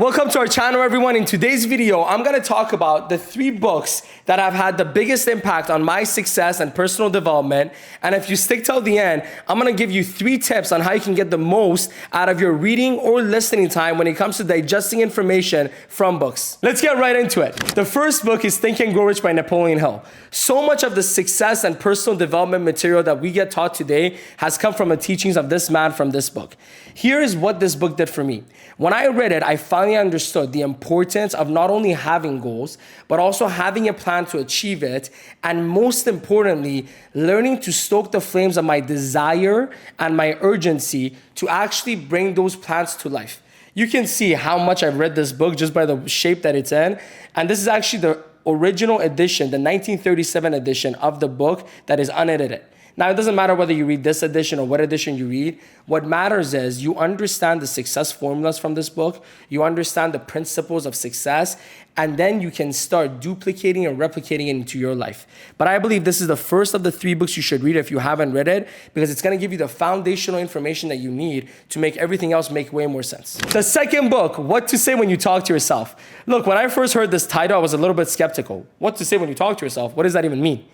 Welcome to our channel, everyone. In today's video, I'm gonna talk about the 3 books that have had the biggest impact on my success and personal development. And if you stick till the end, I'm gonna give you 3 tips on how you can get the most out of your reading or listening time when it comes to digesting information from books. Let's get right into it. The first book is Think and Grow Rich by Napoleon Hill. So much of the success and personal development material that we get taught today has come from the teachings of this man from this book. Here is what this book did for me. When I read it, I finally understood the importance of not only having goals, but also having a plan to achieve it. And most importantly, learning to stoke the flames of my desire and my urgency to actually bring those plans to life. You can see how much I've read this book just by the shape that it's in. And this is actually the original edition, the 1937 edition of the book that is unedited. Now, it doesn't matter whether you read this edition or what edition you read. What matters is you understand the success formulas from this book. You understand the principles of success, and then you can start duplicating and replicating it into your life. But I believe this is the first of the 3 books you should read if you haven't read it, because it's going to give you the foundational information that you need to make everything else make way more sense. The second book, What to Say When You Talk to Yourself. Look, when I first heard this title, I was a little bit skeptical. What to say when you talk to yourself? What does that even mean?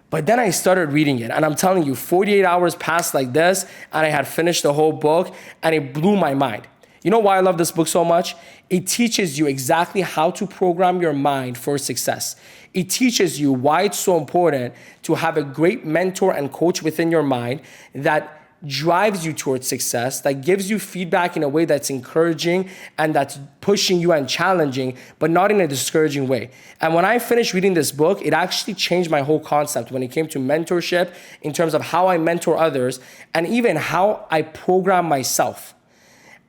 But then I started reading it, and I'm telling you, 48 hours passed like this, and I had finished the whole book, and it blew my mind. You know why I love this book so much? It teaches you exactly how to program your mind for success. It teaches you why it's so important to have a great mentor and coach within your mind that drives you towards success, that gives you feedback in a way that's encouraging and that's pushing you and challenging, but not in a discouraging way. And when I finished reading this book, it actually changed my whole concept when it came to mentorship, in terms of how I mentor others and even how I program myself.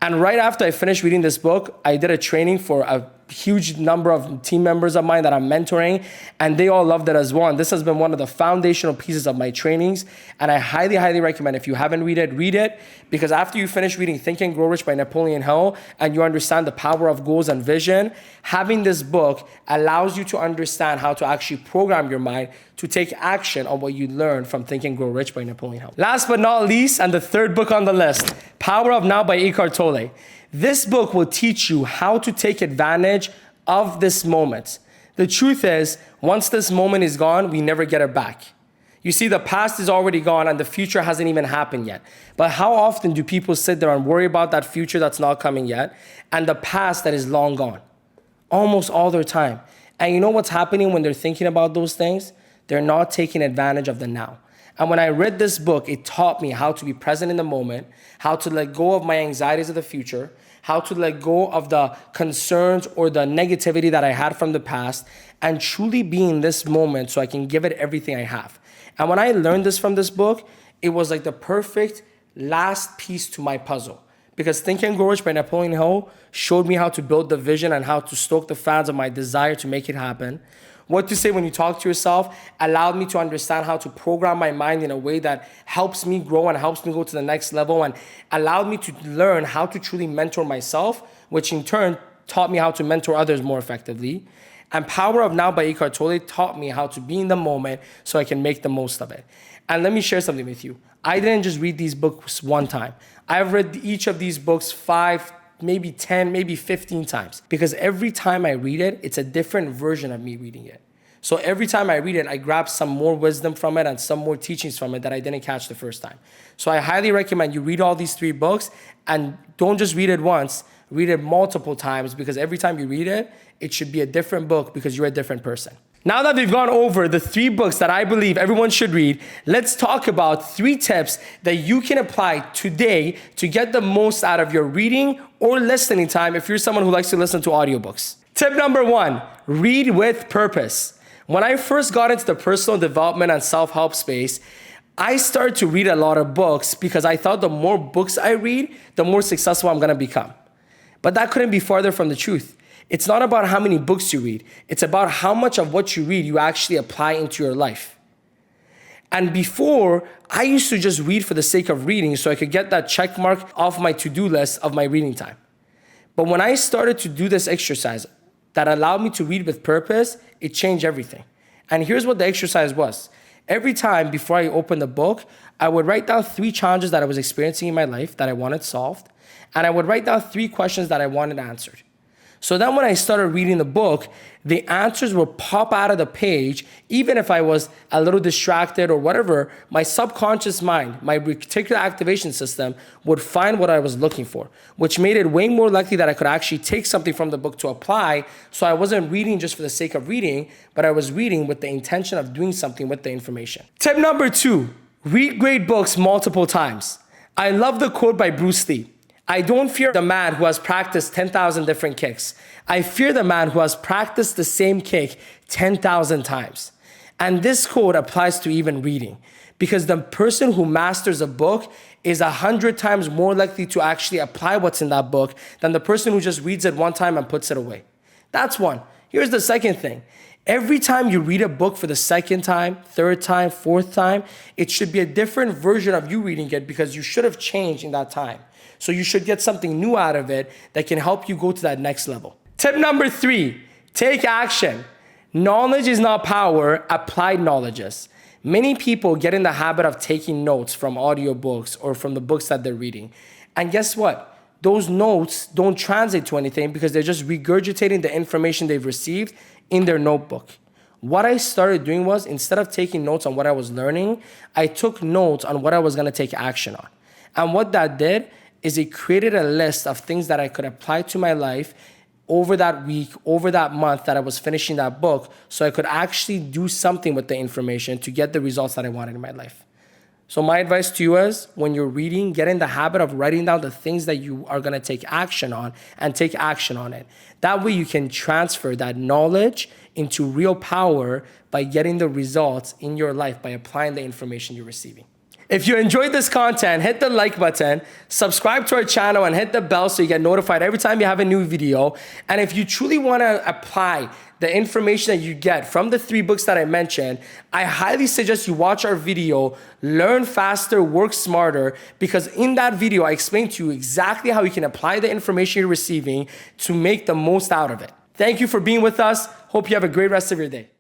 And right after I finished reading this book, I did a training for a huge number of team members of mine that I'm mentoring, and they all loved it as well. And this has been one of the foundational pieces of my trainings. And I highly, highly recommend, if you haven't read it, because after you finish reading Think and Grow Rich by Napoleon Hill and you understand the power of goals and vision, having this book allows you to understand how to actually program your mind to take action on what you learned from Think and Grow Rich by Napoleon Hill. Last but not least, and the third book on the list, Power of Now by Eckhart Tolle. This book will teach you how to take advantage of this moment. The truth is, once this moment is gone, we never get it back. You see, the past is already gone and the future hasn't even happened yet. But how often do people sit there and worry about that future that's not coming yet and the past that is long gone? Almost all their time. And you know what's happening when they're thinking about those things? They're not taking advantage of the now. And when I read this book, it taught me how to be present in the moment, how to let go of my anxieties of the future, how to let go of the concerns or the negativity that I had from the past, and truly be in this moment so I can give it everything I have. And when I learned this from this book, it was like the perfect last piece to my puzzle. Because Think and Grow Rich by Napoleon Hill showed me how to build the vision and how to stoke the fans of my desire to make it happen. What to Say When You Talk to Yourself allowed me to understand how to program my mind in a way that helps me grow and helps me go to the next level, and allowed me to learn how to truly mentor myself, which in turn taught me how to mentor others more effectively. And Power of Now by Eckhart Tolle taught me how to be in the moment so I can make the most of it. And let me share something with you. I didn't just read these books one time. I've read each of these books 5, maybe 10, maybe 15 times. Because every time I read it, it's a different version of me reading it. So every time I read it, I grab some more wisdom from it and some more teachings from it that I didn't catch the first time. So I highly recommend you read all these 3 books, and don't just read it once, read it multiple times, because every time you read it, it should be a different book because you're a different person. Now that we've gone over the 3 books that I believe everyone should read, let's talk about 3 tips that you can apply today to get the most out of your reading or listening time if you're someone who likes to listen to audiobooks. Tip number 1, read with purpose. When I first got into the personal development and self-help space, I started to read a lot of books because I thought the more books I read, the more successful I'm gonna become. But that couldn't be farther from the truth. It's not about how many books you read. It's about how much of what you read you actually apply into your life. And before, I used to just read for the sake of reading so I could get that check mark off my to-do list of my reading time. But when I started to do this exercise that allowed me to read with purpose, it changed everything. And here's what the exercise was. Every time before I opened the book, I would write down 3 challenges that I was experiencing in my life that I wanted solved. And I would write down 3 questions that I wanted answered. So then when I started reading the book, the answers would pop out of the page. Even if I was a little distracted or whatever, my subconscious mind, my reticular activation system would find what I was looking for, which made it way more likely that I could actually take something from the book to apply. So I wasn't reading just for the sake of reading, but I was reading with the intention of doing something with the information. Tip number 2, read great books multiple times. I love the quote by Bruce Lee. I don't fear the man who has practiced 10,000 different kicks. I fear the man who has practiced the same kick 10,000 times. And this quote applies to even reading, because the person who masters a book is 100 times more likely to actually apply what's in that book than the person who just reads it one time and puts it away. That's one. Here's the second thing. Every time you read a book for the second time, third time, fourth time, it should be a different version of you reading it, because you should have changed in that time. So you should get something new out of it that can help you go to that next level. Tip number 3, take action. Knowledge is not power, applied knowledge is. Many people get in the habit of taking notes from audiobooks or from the books that they're reading. And guess what? Those notes don't translate to anything because they're just regurgitating the information they've received in their notebook. What I started doing was, instead of taking notes on what I was learning, I took notes on what I was gonna take action on. And what that did is it created a list of things that I could apply to my life over that week, over that month that I was finishing that book, so I could actually do something with the information to get the results that I wanted in my life. So my advice to you is, when you're reading, get in the habit of writing down the things that you are gonna take action on and take action on it. That way you can transfer that knowledge into real power by getting the results in your life by applying the information you're receiving. If you enjoyed this content, hit the like button, subscribe to our channel, and hit the bell so you get notified every time you have a new video. And if you truly want to apply the information that you get from the 3 books that I mentioned, I highly suggest you watch our video, Learn Faster, Work Smarter, because in that video, I explain to you exactly how you can apply the information you're receiving to make the most out of it. Thank you for being with us. Hope you have a great rest of your day.